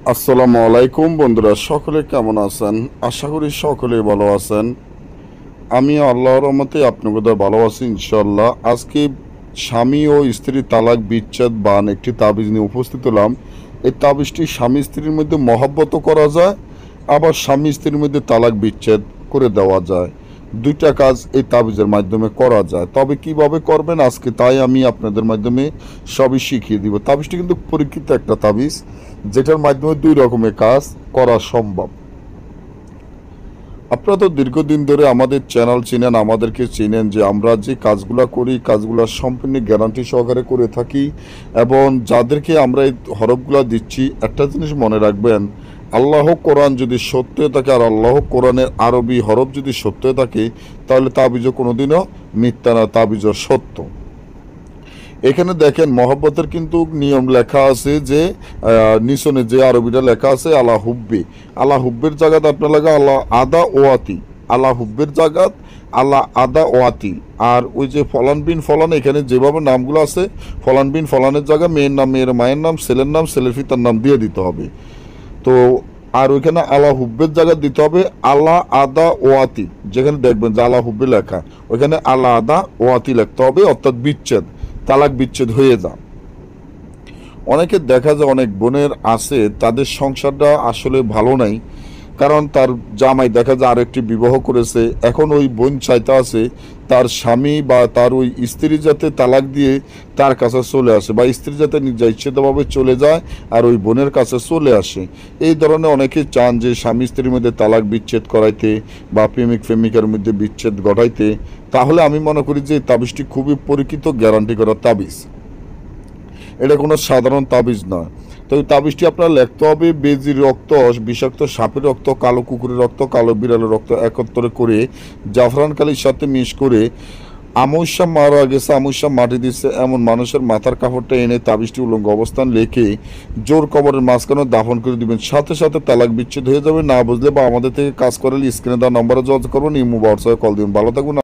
আসসালামু আলাইকুম বন্ধুরা, সকলে কেমন আছেন? আশা করি সকলে ভালো আছেন। আমি আল্লাহর রহমতে আপনাদের ভালো আছি ইনশাল্লাহ। আজকে স্বামী ও স্ত্রী তালাক বিচ্ছেদ বান একটি তাবিজ নিয়ে উপস্থিত হলাম। এই তাবিজটি স্বামী স্ত্রীর মধ্যে মহব্বতও করা যায়, আবার স্বামী স্ত্রীর মধ্যে তালাক বিচ্ছেদ করে দেওয়া যায়। দুইটা কাজ এই তাবিজের মাধ্যমে করা যায়। তবে কিভাবে করবেন আজকে তাই আমি আপনাদের মাধ্যমে সবই শিখিয়ে দিব। তাবিজটি কিন্তু পরীক্ষিত একটা তাবিজ, যেটার মাধ্যমে দুই রকমের কাজ করা সম্ভব। আপনারা তো দীর্ঘদিন ধরে আমাদের চ্যানেল চিনেন, আমাদেরকে চিনেন যে আমরা যে কাজগুলো করি কাজগুলো সম্পূর্ণ গ্যারান্টি সহকারে করে থাকি। এবং যাদেরকে আমরা এই হরফগুলো দিচ্ছি, একটা জিনিস মনে রাখবেন, আল্লাহ কোরআন যদি সত্য হয়ে থাকে আর আল্লাহ কোরআনের আরবি হরফ যদি সত্য হয়ে থাকে, তাহলে তাবিজও কোনোদিনও মিথ্যা না, তাবিজও সত্য। এখানে দেখেন মহব্বতের কিন্তু নিয়ম লেখা আছে যে নিচনে যে আরবিটা লেখা আছে আলা হুব্বি, আলা হুব্বের জায়গাত আপনার লাগা আল্লাহ আদা ওয়াতি, আলা হুব্বের জায়গাত আল্লাহ আদা ওয়াতি। আর ওই যে ফলান বিন ফলান, এখানে যেভাবে নামগুলো আছে ফলান বিন ফলানের জায়গায় মেয়ের নাম মেয়ের মায়ের নাম, ছেলের নাম ছেলের পিতার নাম দিয়ে দিতে হবে। তো আর ওইখানে আলা হুব্বের জায়গা দিতে হবে আল্লাহ আদা ওয়াতি, যেখানে দেখবেন যে আলা হুব্বে লেখা ওইখানে আল্লাহ আদা ওয়াতি লিখতে হবে, অর্থাৎ বিচ্ছেদ, তালাক বিচ্ছেদ হয়ে যা। অনেকে দেখা যায় অনেক বোনের আছে তাদের সংসারটা আসলে ভালো নাই, কারণ তার জামাই দেখা যায় আরেকটি বিবাহ করেছে। এখন ওই বোন চাইতে আছে তার স্বামী বা তার ওই স্ত্রী যাতে তালাক দিয়ে তার কাছে চলে আসে, বা স্ত্রী যাতে নিজে ইচ্ছেতভাবে চলে যায় আর ওই বোনের কাছে চলে আসে। এই ধরনের অনেকে চান যে স্বামী স্ত্রীর মধ্যে তালাক বিচ্ছেদ করাইতে বা প্রেমিক প্রেমিকার মধ্যে বিচ্ছেদ ঘটাইতে। তাহলে আমি মনে করি যে এই তাবিজটি খুবই পরীক্ষিত গ্যারান্টি করা তাবিজ, এটা কোনো সাধারণ তাবিজ নয়। তো এই তাবিজটি আপনার লিখতে হবে বেজির রক্ত, বিষাক্ত সাপের রক্ত, কালো কুকুরের রক্ত, কালো বিড়ালের রক্ত একত্রে করে জাফরান কালির সাথে মিশ করে আমস্যা মারা গেছে, আমস্যা মাটি দিচ্ছে এমন মানুষের মাথার কাপড়টা এনে তাবিজটি উলঙ্গ অবস্থান রেখে জোর কবরের মাঝখানে দাফন করে দিবেন। সাথে সাথে তালাক বিচ্ছেদ হয়ে যাবে। না বুঝলে বা আমাদের থেকে কাজ করালে স্ক্রিনে দেওয়া নম্বরে যোগাযোগ করবেন, ইমো হোয়াটসঅ্যাপে কল দিবেন। ভালো থাকুন।